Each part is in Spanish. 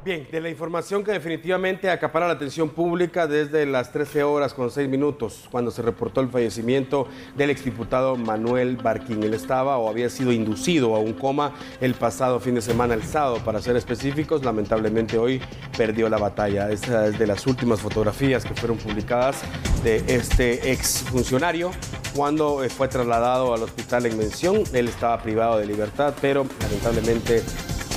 Bien, de la información que definitivamente acapara la atención pública desde las 13 horas con 6 minutos, cuando se reportó el fallecimiento del exdiputado Manuel Barquín. Él estaba o había sido inducido a un coma el pasado fin de semana, el sábado, para ser específicos. Lamentablemente hoy perdió la batalla. Esta es de las últimas fotografías que fueron publicadas de este exfuncionario cuando fue trasladado al hospital en mención. Él estaba privado de libertad, pero lamentablemente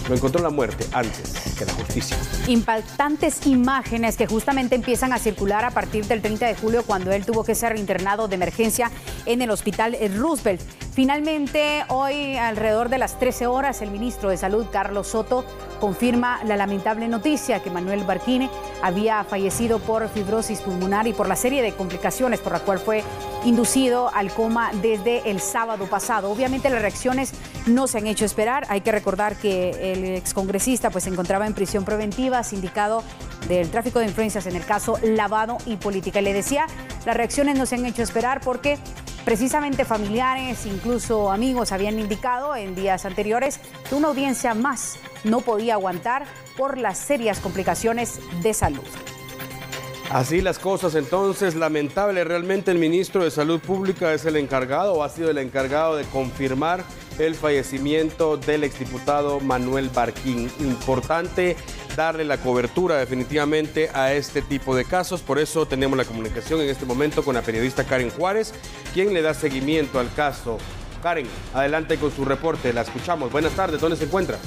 lo encontró la muerte antes que la justicia. Impactantes imágenes que justamente empiezan a circular a partir del 30 de julio cuando él tuvo que ser internado de emergencia en el hospital Roosevelt. Finalmente, hoy alrededor de las 13 horas, el ministro de Salud, Carlos Soto, confirma la lamentable noticia que Manuel Barquín había fallecido por fibrosis pulmonar y por la serie de complicaciones por la cual fue inducido al coma desde el sábado pasado. Obviamente las reacciones no se han hecho esperar. Hay que recordar que el excongresista pues se encontraba en prisión preventiva, sindicado del tráfico de influencias en el caso lavado y política. Y le decía, las reacciones no se han hecho esperar porque precisamente familiares, incluso amigos, habían indicado en días anteriores que una audiencia más no podía aguantar por las serias complicaciones de salud. Así las cosas, entonces, lamentable. Realmente el ministro de Salud Pública es el encargado o ha sido el encargado de confirmar el fallecimiento del exdiputado Manuel Barquín. Importante darle la cobertura definitivamente a este tipo de casos. Por eso tenemos la comunicación en este momento con la periodista Karen Juárez, quien le da seguimiento al caso. Karen, adelante con su reporte, la escuchamos. Buenas tardes, ¿dónde se encuentra?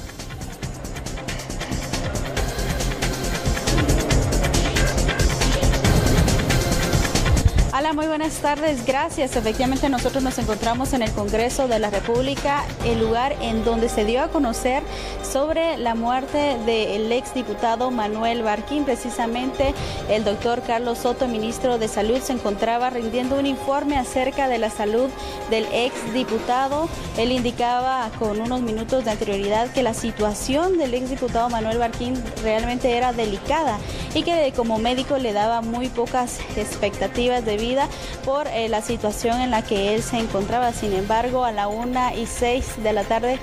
Hola, muy buenas tardes, gracias. Efectivamente nosotros nos encontramos en el Congreso de la República, el lugar en donde se dio a conocer sobre la muerte del exdiputado Manuel Barquín. Precisamente el doctor Carlos Soto, ministro de Salud, se encontraba rindiendo un informe acerca de la salud del exdiputado. Él indicaba con unos minutos de anterioridad que la situación del exdiputado Manuel Barquín realmente era delicada y que como médico le daba muy pocas expectativas de vida por la situación en la que él se encontraba. Sin embargo, a la 1:06 de la tarde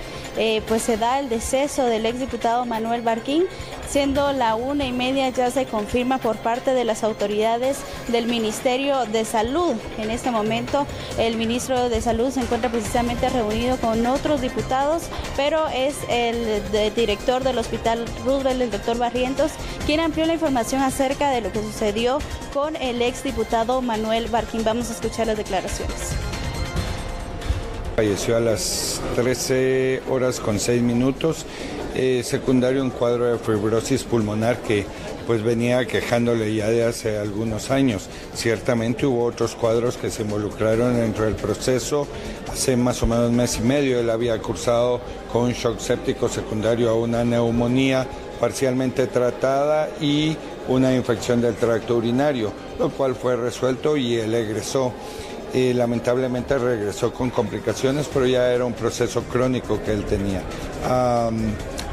pues se da el deceso del exdiputado Manuel Barquín. Siendo la 1:30 ya se confirma por parte de las autoridades del Ministerio de Salud. En este momento el ministro de Salud se encuentra precisamente reunido con otros diputados, pero es el director del Hospital Roosevelt, el doctor Barrientos, quien amplió la información acerca de lo que sucedió con el exdiputado Manuel Barquín. Vamos a escuchar las declaraciones. Falleció a las 13 horas con 6 minutos, secundario a un cuadro de fibrosis pulmonar que pues venía quejándole ya de hace algunos años. Ciertamente hubo otros cuadros que se involucraron dentro del proceso. Hace más o menos mes y medio él había cursado con un shock séptico secundario a una neumonía parcialmente tratada y una infección del tracto urinario, lo cual fue resuelto y él egresó. Lamentablemente regresó con complicaciones, pero ya era un proceso crónico que él tenía.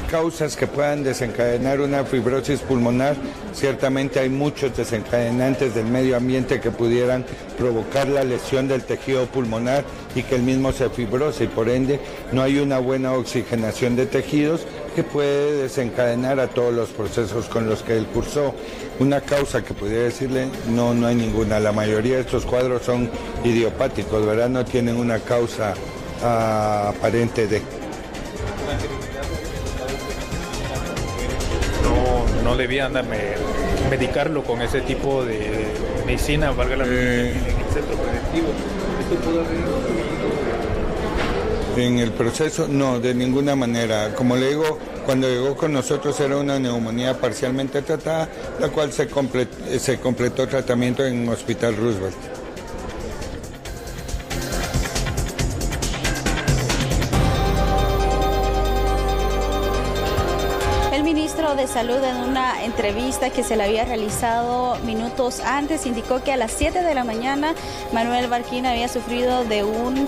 Causas que puedan desencadenar una fibrosis pulmonar, ciertamente hay muchos desencadenantes del medio ambiente que pudieran provocar la lesión del tejido pulmonar y que el mismo se fibrose y por ende no hay una buena oxigenación de tejidos que puede desencadenar a todos los procesos con los que él cursó. Una causa que pudiera decirle, no hay ninguna. La mayoría de estos cuadros son idiopáticos, ¿verdad? No tienen una causa aparente de... No debían medicarlo con ese tipo de medicina, valga la en el centro preventivo. ¿Esto puede haber influido? En el proceso, no, de ninguna manera. Como le digo, cuando llegó con nosotros era una neumonía parcialmente tratada, la cual se completó tratamiento en Hospital Roosevelt. De Salud, en una entrevista que se le había realizado minutos antes, indicó que a las 7 de la mañana Manuel Barquín había sufrido de un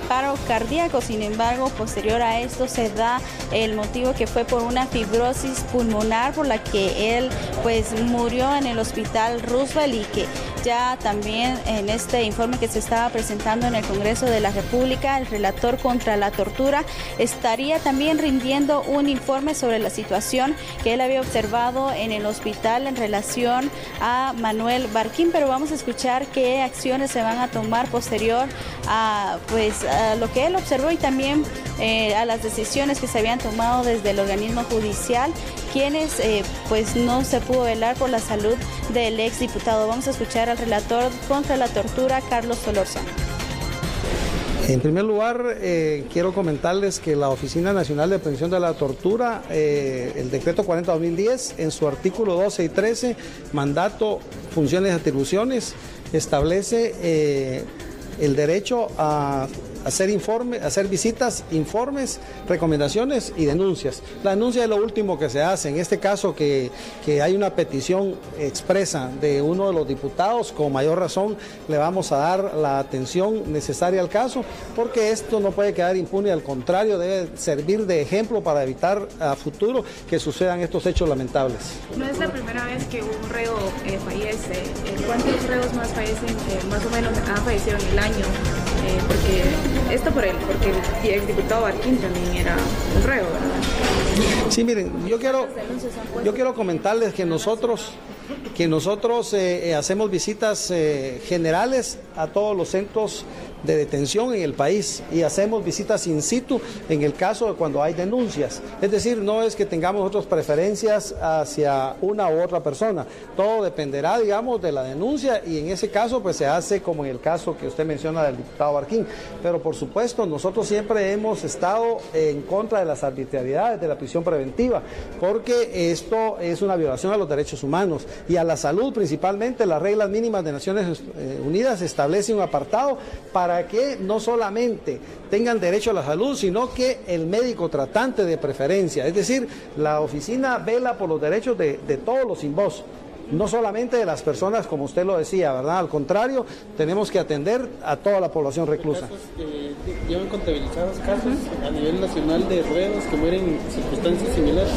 paro cardíaco. Sin embargo, posterior a esto se da el motivo que fue por una fibrosis pulmonar por la que él pues murió en el Hospital Roosevelt y que ya también en este informe que se estaba presentando en el Congreso de la República, el relator contra la tortura estaría también rindiendo un informe sobre la situación situación que él había observado en el hospital en relación a Manuel Barquín, pero vamos a escuchar qué acciones se van a tomar posterior a, a lo que él observó y también a las decisiones que se habían tomado desde el organismo judicial, quienes no se pudo velar por la salud del exdiputado. Vamos a escuchar al relator contra la tortura, Carlos Solórzano. En primer lugar, quiero comentarles que la Oficina Nacional de Prevención de la Tortura, el decreto 40/2010, en su artículo 12 y 13, mandato, funciones y atribuciones, establece el derecho a hacer visitas, informes, recomendaciones y denuncias. La denuncia es lo último que se hace. En este caso que hay una petición expresa de uno de los diputados, con mayor razón le vamos a dar la atención necesaria al caso, porque esto no puede quedar impune, al contrario, debe servir de ejemplo para evitar a futuro que sucedan estos hechos lamentables. No es la primera vez que un reo fallece. ¿Cuántos reos más fallecen, más o menos han fallecido en el año? Porque el exdiputado Barquín también era un reo, ¿verdad? Sí, miren, yo quiero comentarles que nosotros hacemos visitas generales a todos los centros de detención en el país y hacemos visitas in situ en el caso de cuando hay denuncias. Es decir, no es que tengamos otras preferencias hacia una u otra persona. Todo dependerá, digamos, de la denuncia y en ese caso pues se hace como en el caso que usted menciona del diputado Barquín. Pero por supuesto, nosotros siempre hemos estado en contra de las arbitrariedades de la prisión preventiva, porque esto es una violación a los derechos humanos y a la salud. Principalmente las reglas mínimas de Naciones Unidas establecen un apartado para que no solamente tengan derecho a la salud, sino que el médico tratante de preferencia, es decir, la oficina vela por los derechos de todos los sin voz, no solamente de las personas, como usted lo decía, ¿verdad? Al contrario, tenemos que atender a toda la población reclusa. ¿Llevan contabilizados casos a nivel nacional de reos que mueren en circunstancias similares?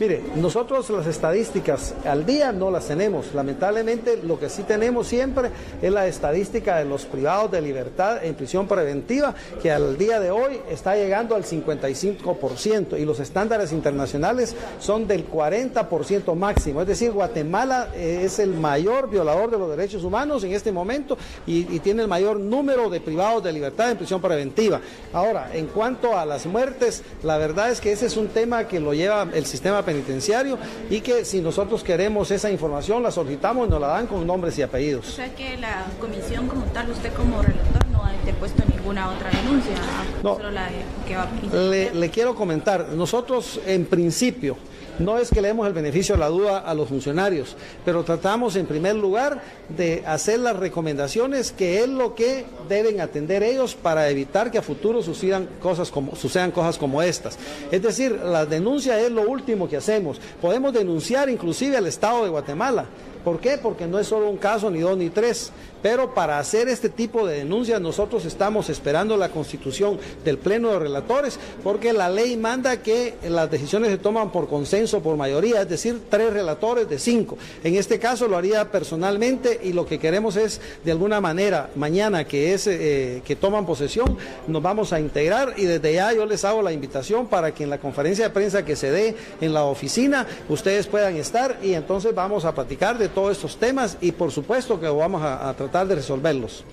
Mire, nosotros las estadísticas al día no las tenemos. Lamentablemente, lo que sí tenemos siempre es la estadística de los privados de libertad en prisión preventiva, que al día de hoy está llegando al 55%, y los estándares internacionales son del 40% máximo. Es decir, Guatemala es el mayor violador de los derechos humanos en este momento y tiene el mayor número de privados de libertad en prisión preventiva. Ahora, en cuanto a las muertes, la verdad es que ese es un tema que lo lleva el sistema penitenciario y que si nosotros queremos esa información la solicitamos y nos la dan con nombres y apellidos. O sea que la comisión como tal, usted como relator no ha interpuesto ninguna otra denuncia, no, solo la que va a... Le quiero comentar, nosotros en principio no es que le demos el beneficio de la duda a los funcionarios, pero tratamos en primer lugar de hacer las recomendaciones que es lo que deben atender ellos para evitar que a futuro sucedan cosas como estas. Es decir, la denuncia es lo último que hacemos. Podemos denunciar inclusive al Estado de Guatemala. ¿Por qué? Porque no es solo un caso, ni dos, ni tres. Pero para hacer este tipo de denuncias nosotros estamos esperando la constitución del Pleno de Relatores, porque la ley manda que las decisiones se toman por consenso, por mayoría, es decir, 3 relatores de 5. En este caso lo haría personalmente y lo que queremos es, de alguna manera, mañana que toman posesión, nos vamos a integrar y desde ya yo les hago la invitación para que en la conferencia de prensa que se dé en la oficina ustedes puedan estar y entonces vamos a platicar de todos estos temas y por supuesto que vamos a tratar de resolverlos.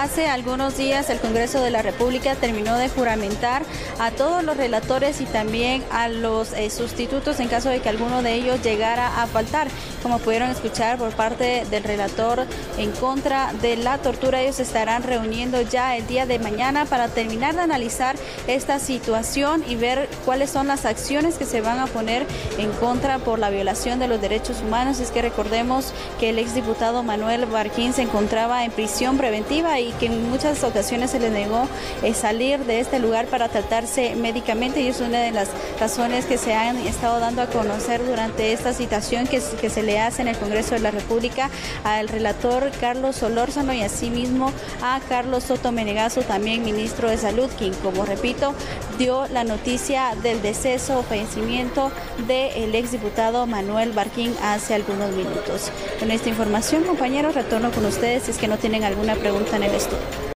Hace algunos días el Congreso de la República terminó de juramentar a todos los relatores y también a los sustitutos en caso de que alguno de ellos llegara a faltar. Como pudieron escuchar por parte del relator en contra de la tortura, ellos estarán reuniendo ya el día de mañana para terminar de analizar esta situación y ver cuáles son las acciones que se van a poner en contra por la violación de los derechos humanos. Es que recordemos que el exdiputado Manuel Barquín se encontraba en prisión preventiva y que en muchas ocasiones se le negó salir de este lugar para tratarse médicamente y es una de las razones que se han estado dando a conocer durante esta citación que se le le hace en el Congreso de la República al relator Carlos Solórzano y asimismo a Carlos Soto Menegazo, también ministro de Salud, quien, como repito, dio la noticia del deceso o fallecimiento del exdiputado Manuel Barquín hace algunos minutos. Con esta información, compañeros, retorno con ustedes si es que no tienen alguna pregunta en el estudio.